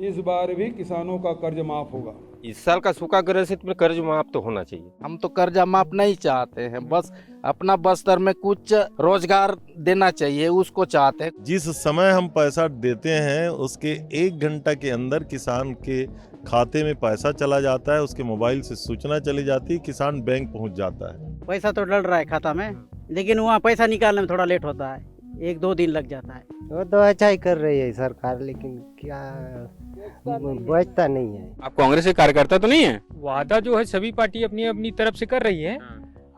इस बार भी किसानों का कर्ज माफ होगा। इस साल का सूखा ग्रसित में कर्ज माफ तो होना चाहिए। हम तो कर्जा माफ नहीं चाहते हैं, बस अपना बस्तर में कुछ रोजगार देना चाहिए उसको चाहते हैं। जिस समय हम पैसा देते हैं उसके 1 घंटा के अंदर किसान के खाते में पैसा चला जाता है, उसके मोबाइल से सूचना चली जाती है, किसान बैंक पहुंच जाता है। पैसा तो डल रहा है खाता में, लेकिन वहाँ पैसा निकालने में थोड़ा लेट होता है, 1-2 दिन लग जाता है। वो तो अच्छा ही कर रही है सरकार, लेकिन क्या बचता नहीं है। आप कांग्रेस के कार्यकर्ता तो नहीं है? वादा जो है सभी पार्टी अपनी अपनी तरफ से कर रही है।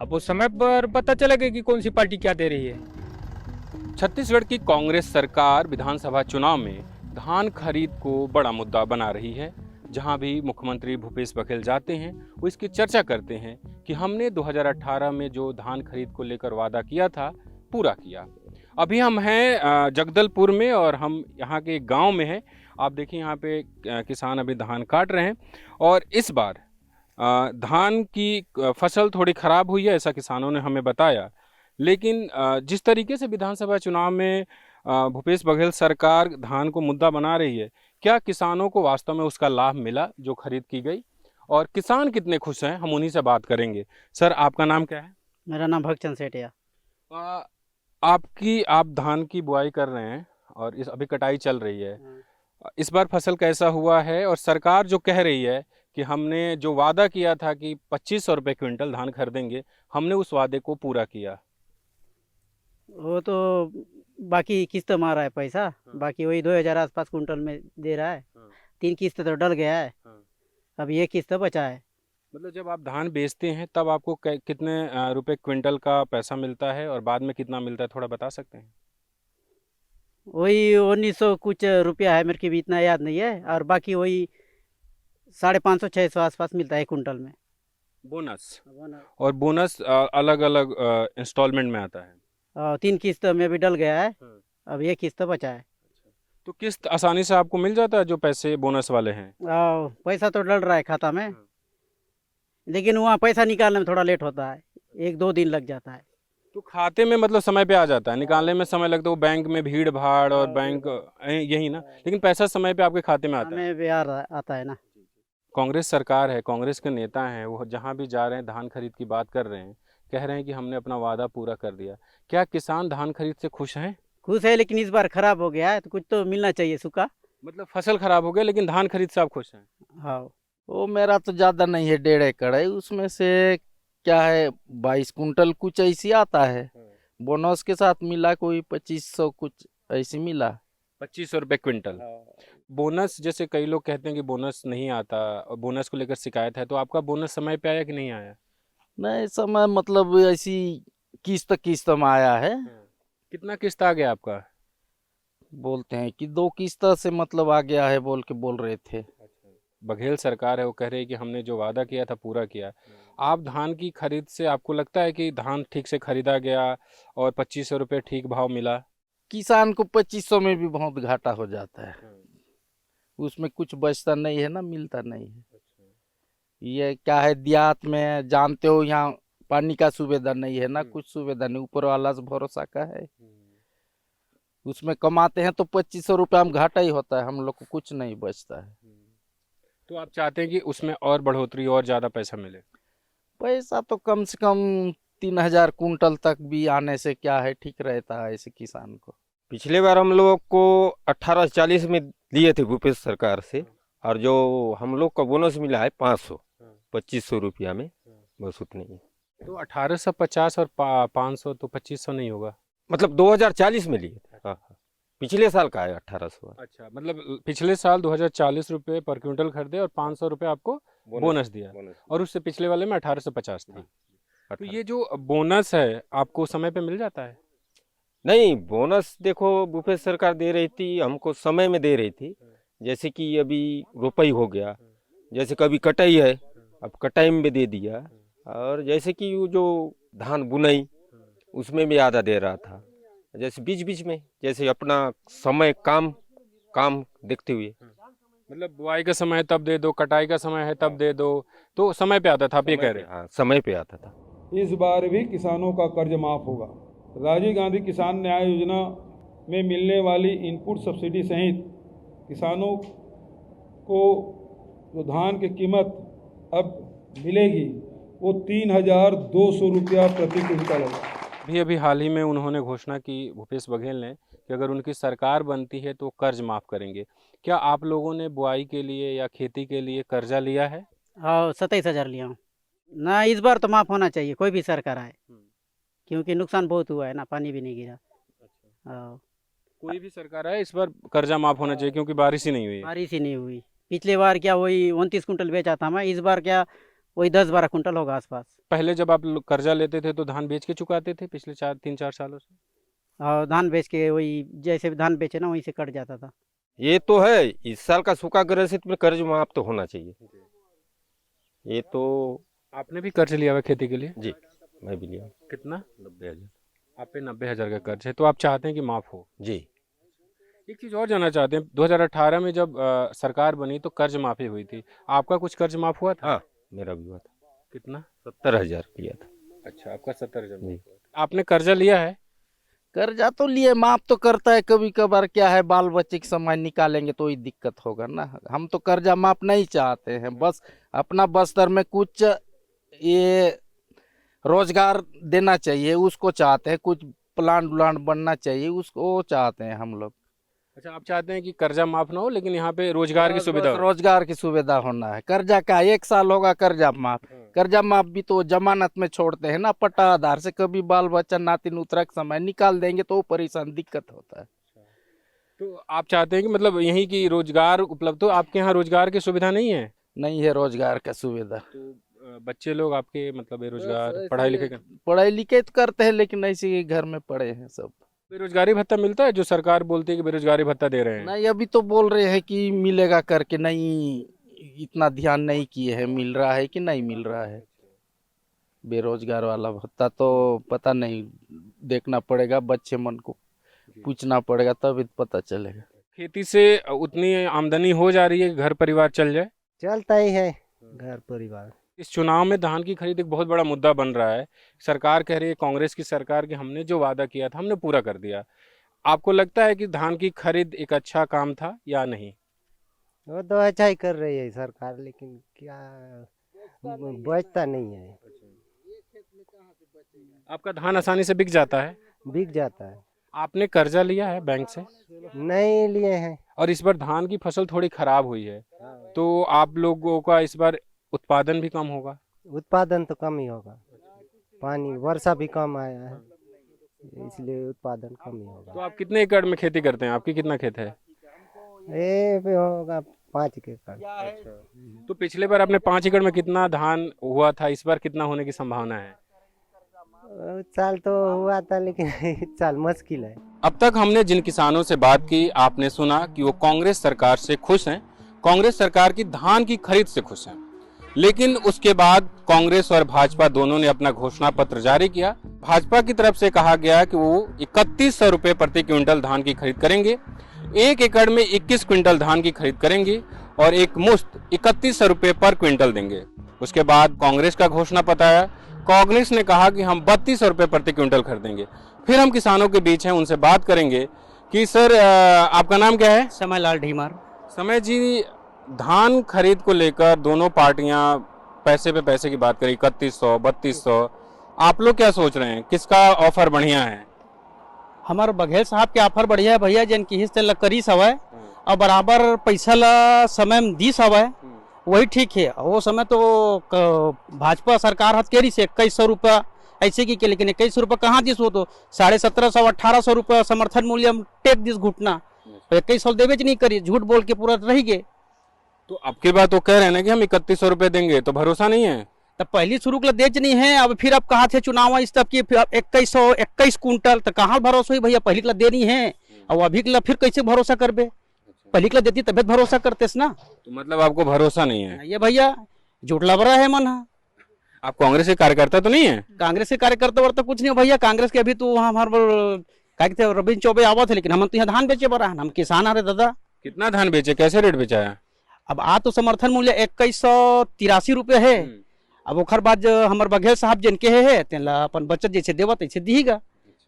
अब वो समय पर पता चलेगा कि कौन सी पार्टी क्या दे रही है। छत्तीसगढ़ की कांग्रेस सरकार विधानसभा चुनाव में धान खरीद को बड़ा मुद्दा बना रही है। जहां भी मुख्यमंत्री भूपेश बघेल जाते हैं वो इसकी चर्चा करते हैं कि हमने 2018 में जो धान खरीद को लेकर वादा किया था पूरा किया। अभी हम हैं जगदलपुर में और हम यहाँ के एक गांव में हैं। आप देखिए यहाँ पे किसान अभी धान काट रहे हैं और इस बार धान की फसल थोड़ी ख़राब हुई है, ऐसा किसानों ने हमें बताया। लेकिन जिस तरीके से विधानसभा चुनाव में भूपेश बघेल सरकार धान को मुद्दा बना रही है, क्या किसानों को वास्तव में उसका लाभ मिला जो खरीद की गई और किसान कितने खुश हैं, हम उन्हीं से बात करेंगे। सर, आपका नाम क्या है? मेरा नाम भगचंद सेठिया। आप धान की बुआई कर रहे हैं और इस अभी कटाई चल रही है। इस बार फसल कैसा हुआ है और सरकार जो कह रही है कि हमने जो वादा किया था कि 2500 रुपये क्विंटल धान खरीदेंगे, हमने उस वादे को पूरा किया? वो तो बाकी किस्त मार रहा है पैसा, बाकी वही 2000 आसपास कुंटल में दे रहा है। 3 किस्त तो डल गया है, अब ये किस्त बचा है। मतलब जब आप धान बेचते हैं तब आपको कितने रुपए क्विंटल का पैसा मिलता है और बाद में कितना मिलता है, थोड़ा बता सकते हैं? वही 1900 कुछ रुपया है, मेरे को भी इतना याद नहीं है। और बाकी वही 550-600 आसपास मिलता है कुंटल में बोनस। और बोनस अलग अलग इंस्टॉलमेंट में आता है। 3 किस्त में भी डल गया है, अब ये किस्त बचा है। तो किस्त आसानी से आपको मिल जाता है जो पैसे बोनस वाले हैं? पैसा तो डल रहा है खाता में, लेकिन वहाँ पैसा निकालने में थोड़ा लेट होता है, 1-2 दिन लग जाता है। तो खाते में मतलब समय पे आ जाता है, निकालने में समय लगता है, वो बैंक में भीड़ भाड़ और बैंक यही ना, लेकिन पैसा समय पे आपके खाते में आता है? हमें बिहार आता है ना। कांग्रेस सरकार है, कांग्रेस के नेता हैं, वो जहाँ भी जा रहे हैं धान खरीद की बात कर रहे हैं, कह रहे हैं कि हमने अपना वादा पूरा कर दिया। क्या किसान धान खरीद से खुश हैं? खुश है, लेकिन इस बार खराब हो गया है तो कुछ तो मिलना चाहिए सूखा। मतलब फसल खराब हो गया लेकिन धान खरीद से आप खुश हैं? हाँ। वो मेरा तो ज़्यादा नहीं है, 1.5 एकड़ है, उसमें से क्या है 22 कुंटल कुछ ऐसी आता है। बोनस के साथ मिला कोई 2500 कुछ ऐसी मिला। 2500 रुपये क्विंटल बोनस। जैसे कई लोग कहते हैं कि बोनस नहीं आता और बोनस को लेकर शिकायत है, तो आपका बोनस समय पे आया कि नहीं आया? नहीं, समय मतलब ऐसी किस्त में आया है। कितना किस्त आ गया आपका? बोलते हैं कि 2 किस्त से मतलब आ गया है बोल रहे थे। बघेल सरकार है, वो कह रही है कि हमने जो वादा किया था पूरा किया। आप धान की खरीद से आपको लगता है कि धान ठीक से खरीदा गया और 2500 रुपये ठीक भाव मिला? किसान को 2500 में भी बहुत घाटा हो जाता है, उसमें कुछ बचता नहीं है ना, मिलता नहीं है। ये क्या है, देहात में जानते हो यहाँ पानी का सुविधा नहीं है ना, कुछ सुविधा नहीं, ऊपर वाला से भरोसा का है। उसमें कमाते हैं तो 2500 रुपये में घाटा ही होता है, हम लोग को कुछ नहीं बचता है। तो आप चाहते हैं कि उसमें और बढ़ोतरी और ज़्यादा पैसा मिले? पैसा तो कम से कम 3000 कुंटल तक भी आने से क्या है, ठीक रहता है ऐसे किसान को। पिछले बार हम लोग को 1840 में लिए थे भूपेश सरकार से, और जो हम लोग का बोनस मिला है 500 2500 रुपया में, बस उतनी ही। तो 1850 और 500 तो 2500 नहीं होगा? मतलब 2040 में लिए थे। हाँ, पिछले साल का है 1800। अच्छा, मतलब पिछले साल 2040 रुपये पर क्विंटल खरीदे और 500 रुपये आपको बोनस दिया, और उससे पिछले वाले में 1850 थी। तो ये जो बोनस है आपको समय पे मिल जाता है? नहीं, बोनस देखो भूपेश सरकार दे रही थी, हमको समय में दे रही थी। जैसे कि अभी रोपाई हो गया, जैसे कभी कटाई है, अब कटाई में भी दे दिया, और जैसे कि वो जो धान बुनाई उसमें भी आधा दे रहा था। जैसे बीच बीच में जैसे अपना समय काम देखते हुए, मतलब बुआई का समय है तब दे दो, कटाई का समय है तब दे दो, तो समय पे आता था, आप ये कह रहे हैं? हाँ, समय पे आता था। इस बार भी किसानों का कर्ज माफ होगा। राजीव गांधी किसान न्याय योजना में मिलने वाली इनपुट सब्सिडी सहित किसानों को जो धान की कीमत अब मिलेगी वो 3,200 रुपया प्रति क्विंटल है। अभी हाल ही में उन्होंने घोषणा की भूपेश बघेल ने कि अगर उनकी सरकार बनती है तो कर्ज माफ़ करेंगे। क्या आप लोगों ने बुआई के लिए या खेती के लिए कर्जा लिया है? और 27,000 लिया हूँ ना। इस बार तो माफ़ होना चाहिए, कोई भी सरकार आए, क्योंकि नुकसान बहुत हुआ है ना, पानी भी नहीं गिरा। हाँ, कोई भी सरकार आए इस बार कर्जा माफ़ होना चाहिए क्योंकि बारिश ही नहीं हुई है। बारिश ही नहीं हुई। पिछले बार क्या वही 29 कुंटल बेचा था मैं, इस बार क्या वही 10-12 कुंटल होगा आसपास। पहले जब आप लोग कर्जा लेते थे तो धान बेच के चुकाते थे पिछले 3-4 सालों से? और धान बेच के वही जैसे भी धान बेचे ना वहीं से कट जाता था। ये तो है, इस साल का सूखा ग्रसित में कर्ज माफ तो होना चाहिए। ये तो आपने भी कर्ज लिया हुआ है खेती के लिए? जी, मैं भी लिया। कितना? 90,000। आप पे 90,000 का कर्ज है, तो आप चाहते हैं कि माफ़ हो? जी। एक चीज़ और जानना चाहते हैं, 2018 में जब सरकार बनी तो कर्ज माफ़ी हुई थी, आपका कुछ कर्ज माफ़ हुआ था? हाँ, मेरा भी हुआ था। कितना? 70,000 लिया था। अच्छा, आपका 70,000 जी। आपने कर्जा लिया है? कर्जा तो लिए, माफ तो करता है कभी कभार। क्या है, बाल बच्चे के समय निकालेंगे तो ही दिक्कत होगा ना। हम तो कर्जा माफ नहीं चाहते हैं, बस अपना बस्तर में कुछ ये रोजगार देना चाहिए उसको चाहते हैं, कुछ प्लांट बनना चाहिए उसको चाहते हैं हम लोग। अच्छा, आप चाहते हैं कि कर्जा माफ ना हो लेकिन यहाँ पे रोजगार की बस सुविधा हो। रोजगार की सुविधा होना है। कर्जा का 1 साल होगा कर्जा माफ। कर्जा माफ भी तो जमानत में छोड़ते हैं ना, पट्टा आधार से कभी बाल बच्चा नाती नुतरा के समय निकाल देंगे तो परेशान दिक्कत होता है। तो आप चाहते हैं कि मतलब यहीं की रोजगार उपलब्ध हो, आपके यहाँ रोजगार की सुविधा नहीं है? नहीं है रोजगार का सुविधा। तो बच्चे लोग आपके मतलब बेरोजगार पढ़ाई लिखे तो करते हैं लेकिन ऐसे ही घर में पड़े हैं सब। बेरोजगारी भत्ता मिलता है जो सरकार बोलती है कि बेरोजगारी भत्ता दे रहे हैं? नहीं, अभी तो बोल रहे हैं कि मिलेगा करके, नहीं इतना ध्यान नहीं किए हैं मिल रहा है कि नहीं मिल रहा है। बेरोजगार वाला भत्ता तो पता नहीं, देखना पड़ेगा, बच्चे मन को पूछना पड़ेगा तभी पता चलेगा। खेती से उतनी आमदनी हो जा रही है कि घर परिवार चल जाए? चलता ही है घर परिवार। इस चुनाव में धान की खरीद एक बहुत बड़ा मुद्दा बन रहा है। सरकार कह रही है, कांग्रेस की सरकार, कि हमने जो वादा किया था हमने पूरा कर दिया। आपको लगता है कि धान की खरीद एक अच्छा काम था या नहीं? वो तो अच्छा ही कर रही है सरकार, लेकिन क्या बचता नहीं है। आपका धान आसानी से बिक जाता है? बिक जाता है। आपने कर्जा लिया है बैंक से? नहीं लिए हैं। और इस बार धान की फसल थोड़ी खराब हुई है, तो आप लोगों का इस बार उत्पादन भी कम होगा? उत्पादन तो कम ही होगा, पानी वर्षा भी कम आया है इसलिए उत्पादन कम ही होगा। तो आप कितने एकड़ में खेती करते हैं? आपकी कितना खेत है? ये भी होगा 5 एकड़। तो पिछले बार आपने 5 एकड़ में कितना धान हुआ था, इस बार कितना होने की संभावना है? इस साल तो हुआ था लेकिन इस साल मुश्किल है। अब तक हमने जिन किसानों से बात की, आपने सुना कि वो कांग्रेस सरकार से खुश हैं, कांग्रेस सरकार की धान की खरीद से खुश हैं। लेकिन उसके बाद कांग्रेस और भाजपा दोनों ने अपना घोषणा पत्र जारी किया। भाजपा की तरफ से कहा गया कि वो 3100 रुपये प्रति क्विंटल धान की खरीद करेंगे, 1 एकड़ में 21 क्विंटल धान की खरीद करेंगे और एक मुश्त 3100 रुपये पर क्विंटल देंगे। उसके बाद कांग्रेस का घोषणा पत्र आया। कांग्रेस ने कहा कि हम 3200 रुपये प्रति क्विंटल खरीदेंगे। फिर हम किसानों के बीच हैं, उनसे बात करेंगे कि सर आपका नाम क्या है? समय लाल ढीमार। समय जी, धान खरीद को लेकर दोनों पार्टियां पैसे पे पैसे की बात करी, 3100 3200, आप लोग क्या सोच रहे हैं, किसका ऑफर बढ़िया है? हमारे बघेल साहब के ऑफर बढ़िया है भैया, जिनकी हिस्से ला करी सवय और बराबर पैसा ला समय में दी सवय, वही ठीक है। वो समय तो भाजपा सरकार हथकेरी से 2100 रुपया ऐसे की, लेकिन 2100 रुपया कहाँ दिस, वो तो 1750 1800 रुपया समर्थन मूल्य टेक दिस घुटना, 2100 देवे नहीं करी, झूठ बोल के पूरा रह गए। तो अब की बात तो कह रहे हैं ना कि हम 3100 रुपये देंगे, तो भरोसा नहीं है? तब पहली शुरू के देच नहीं है, अब फिर अब कहा थे चुनाव इस तब की 2121 कुंटल, तो कहाँ भरोसा हुई भैया? पहली के देनी है और अभी के फिर कैसे भरोसा करबे? पहली के देती तबियत भरोसा करते ना। तो मतलब आपको भरोसा नहीं है? ये भैया झूठ लबरा है मन। आप कांग्रेस के कार्यकर्ता तो नहीं है? कांग्रेस के कार्यकर्ता वर्ता कुछ नहीं भैया। कांग्रेस के अभी तो हमारे थे रविंद्र चौबे आवा थे, लेकिन हम तो यहाँ धान बेचे बरा, हम किसान आ रहे दादा। कितना धान बेचे, कैसे रेट बेचा है? अब आ तो समर्थन मूल्य 2183 रुपये है। अब ओखर बाद हमारे बघेल साहब जिनके है तेला अपन बचत जैसे देवत ऐसे दीगा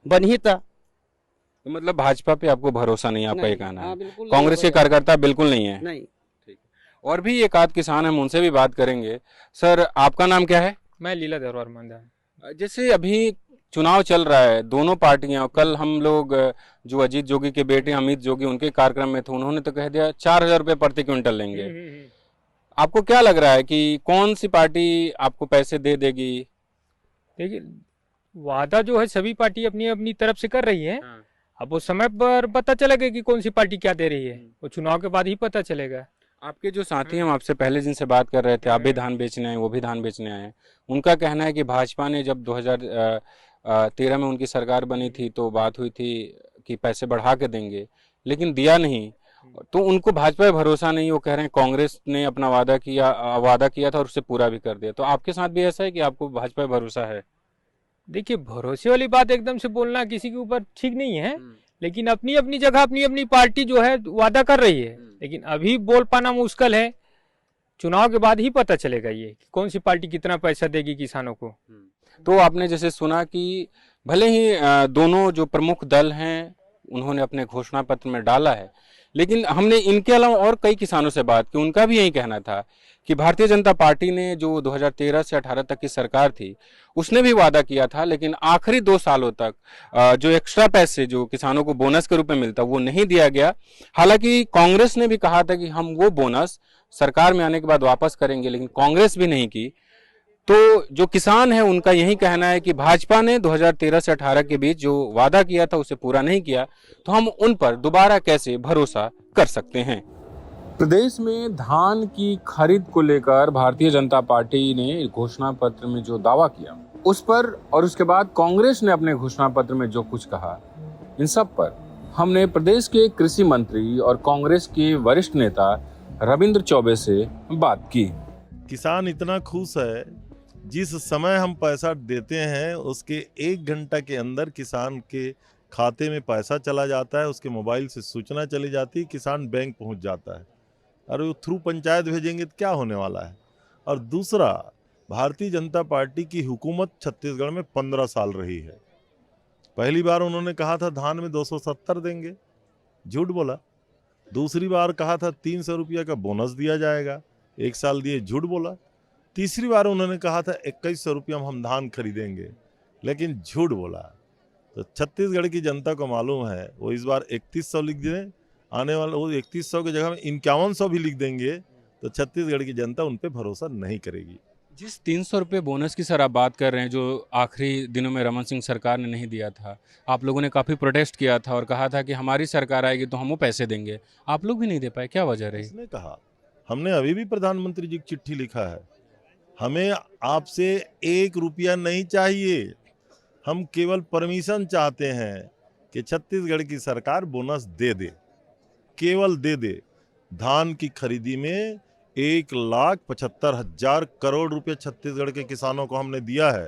बनी था। तो मतलब भाजपा पे आपको भरोसा नहीं, आपका ये कहना है? बिल्कुल कांग्रेस के कार्यकर्ता बिल्कुल नहीं है? नहीं। और भी एक आध किसान हम उनसे भी बात करेंगे। सर, आपका नाम क्या है? मैं लीलाधर वर्मा। जैसे अभी चुनाव चल रहा है, दोनों पार्टियां, कल हम लोग जो अजीत जोगी के बेटे अमित जोगी उनके कार्यक्रम में थे, उन्होंने तो कह दिया 4,000 रुपये प्रति क्विंटल लेंगे। आपको क्या लग रहा है कि कौन सी पार्टी आपको पैसे दे देगी? देखिए, वादा जो है सभी पार्टी अपनी अपनी तरफ से कर रही है। अब वो समय पर पता चलेगा कि कौन सी पार्टी क्या दे रही है, वो चुनाव के बाद ही पता चलेगा। आपके जो साथी हम आपसे पहले जिनसे बात कर रहे थे, आप भी धान बेचने आए, वो भी धान बेचने आए, उनका कहना है कि भाजपा ने जब 2013 में उनकी सरकार बनी थी तो बात हुई थी कि पैसे बढ़ा के देंगे, लेकिन दिया नहीं, तो उनको भाजपा पे भरोसा नहीं। वो कह रहे हैं कांग्रेस ने अपना वादा किया था और उसे पूरा भी कर दिया। तो आपके साथ भी ऐसा है कि आपको भाजपा पे भरोसा है? देखिए, भरोसे वाली बात एकदम से बोलना किसी के ऊपर ठीक नहीं है, लेकिन अपनी अपनी जगह अपनी अपनी पार्टी जो है वादा कर रही है, लेकिन अभी बोल पाना मुश्किल है। चुनाव के बाद ही पता चलेगा ये कि कौन सी पार्टी कितना पैसा देगी किसानों को। तो आपने जैसे सुना कि भले ही दोनों जो प्रमुख दल हैं उन्होंने अपने घोषणा पत्र में डाला है, लेकिन हमने इनके अलावा और कई किसानों से बात की, उनका भी यही कहना था कि भारतीय जनता पार्टी ने जो 2013 से 18 तक की सरकार थी उसने भी वादा किया था, लेकिन आखिरी 2 सालों तक जो एक्स्ट्रा पैसे जो किसानों को बोनस के रूप में मिलता वो नहीं दिया गया। हालांकि कांग्रेस ने भी कहा था कि हम वो बोनस सरकार में आने के बाद वापस करेंगे, लेकिन कांग्रेस भी नहीं की। तो जो किसान है उनका यही कहना है कि भाजपा ने 2013 से 18 के बीच जो वादा किया था उसे पूरा नहीं किया, तो हम उन पर दोबारा कैसे भरोसा कर सकते हैं। प्रदेश में धान की खरीद को लेकर भारतीय जनता पार्टी ने घोषणा पत्र में जो दावा किया उस पर, और उसके बाद कांग्रेस ने अपने घोषणा पत्र में जो कुछ कहा, इन सब पर हमने प्रदेश के कृषि मंत्री और कांग्रेस के वरिष्ठ नेता रविंद्र चौबे से बात की। किसान इतना खुश है, जिस समय हम पैसा देते हैं उसके 1 घंटा के अंदर किसान के खाते में पैसा चला जाता है, उसके मोबाइल से सूचना चली जाती है, किसान बैंक पहुंच जाता है। और वो थ्रू पंचायत भेजेंगे तो क्या होने वाला है। और दूसरा, भारतीय जनता पार्टी की हुकूमत छत्तीसगढ़ में 15 साल रही है। पहली बार उन्होंने कहा था धान में 270 देंगे, झूठ बोला। दूसरी बार कहा था 300 रुपया का बोनस दिया जाएगा, 1 साल दिए, झूठ बोला। तीसरी बार उन्होंने कहा था 2100 रुपया में हम धान खरीदेंगे, लेकिन झूठ बोला। तो छत्तीसगढ़ की जनता को मालूम है, वो इस बार 3100 लिख दें, आने वाला वो 3100 की जगह में 5100 भी लिख देंगे, तो छत्तीसगढ़ की जनता उन पर भरोसा नहीं करेगी। जिस 300 रुपये बोनस की सर आप बात कर रहे हैं, जो आखिरी दिनों में रमन सिंह सरकार ने नहीं दिया था, आप लोगों ने काफ़ी प्रोटेस्ट किया था और कहा था कि हमारी सरकार आएगी तो हम वो पैसे देंगे, आप लोग भी नहीं दे पाए, क्या वजह रही? इसने कहा, हमने अभी भी प्रधानमंत्री जी की चिट्ठी लिखा है, हमें आपसे 1 रुपया नहीं चाहिए, हम केवल परमिशन चाहते हैं कि छत्तीसगढ़ की सरकार बोनस दे दे, केवल दे दे। धान की खरीदी में 1,75,000 करोड़ रुपए छत्तीसगढ़ के किसानों को हमने दिया है,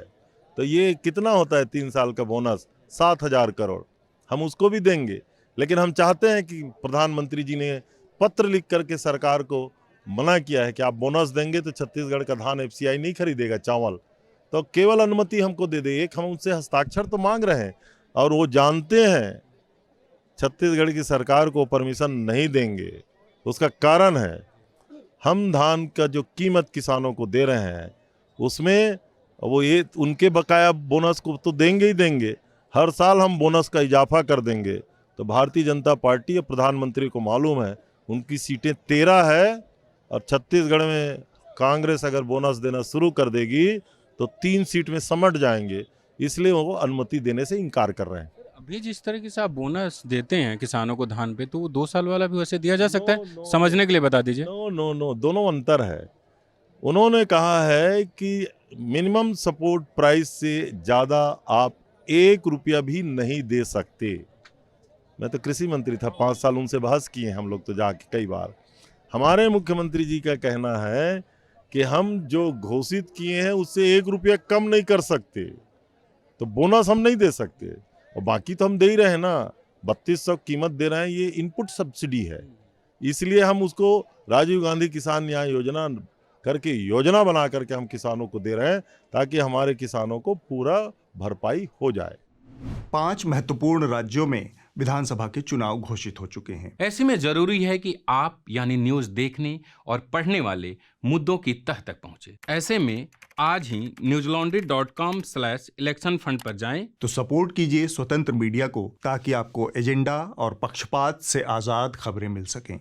तो ये कितना होता है 3 साल का बोनस? 7,000 करोड़। हम उसको भी देंगे, लेकिन हम चाहते हैं कि प्रधानमंत्री जी ने पत्र लिख करके सरकार को मना किया है कि आप बोनस देंगे तो छत्तीसगढ़ का धान एफसीआई नहीं खरीदेगा, चावल, तो केवल अनुमति हमको दे दे। एक हम उनसे हस्ताक्षर तो मांग रहे हैं, और वो जानते हैं छत्तीसगढ़ की सरकार को परमिशन नहीं देंगे। उसका कारण है, हम धान का जो कीमत किसानों को दे रहे हैं उसमें वो ये उनके बकाया बोनस को तो देंगे ही देंगे, हर साल हम बोनस का इजाफा कर देंगे। तो भारतीय जनता पार्टी और प्रधानमंत्री को मालूम है उनकी सीटें 13 है, और छत्तीसगढ़ में कांग्रेस अगर बोनस देना शुरू कर देगी तो 3 सीट में समट जाएंगे, इसलिए वो अनुमति देने से इनकार कर रहे हैं। अभी जिस तरीके से आप बोनस देते हैं किसानों को धान पे, तो वो 2 साल वाला भी वैसे दिया जा सकता है? समझने के लिए बता दीजिए। नो, दोनों अंतर है। उन्होंने कहा है कि मिनिमम सपोर्ट प्राइस से ज़्यादा आप 1 रुपया भी नहीं दे सकते। मैं तो कृषि मंत्री था, 5 साल उनसे बहस किए हम लोग तो जाके कई बार। हमारे मुख्यमंत्री जी का कहना है कि हम जो घोषित किए हैं उससे 1 रुपया कम नहीं कर सकते, तो बोनस हम नहीं दे सकते, और बाकी तो हम दे ही रहे हैं ना। 3200 कीमत दे रहे हैं, ये इनपुट सब्सिडी है, इसलिए हम उसको राजीव गांधी किसान न्याय योजना करके योजना बना करके हम किसानों को दे रहे हैं, ताकि हमारे किसानों को पूरा भरपाई हो जाए। 5 महत्वपूर्ण राज्यों में विधानसभा के चुनाव घोषित हो चुके हैं। ऐसे में जरूरी है कि आप यानी न्यूज देखने और पढ़ने वाले मुद्दों की तह तक पहुंचे। ऐसे में आज ही newslaundry.com/election fund पर जाएं। तो सपोर्ट कीजिए स्वतंत्र मीडिया को ताकि आपको एजेंडा और पक्षपात से आजाद खबरें मिल सकें।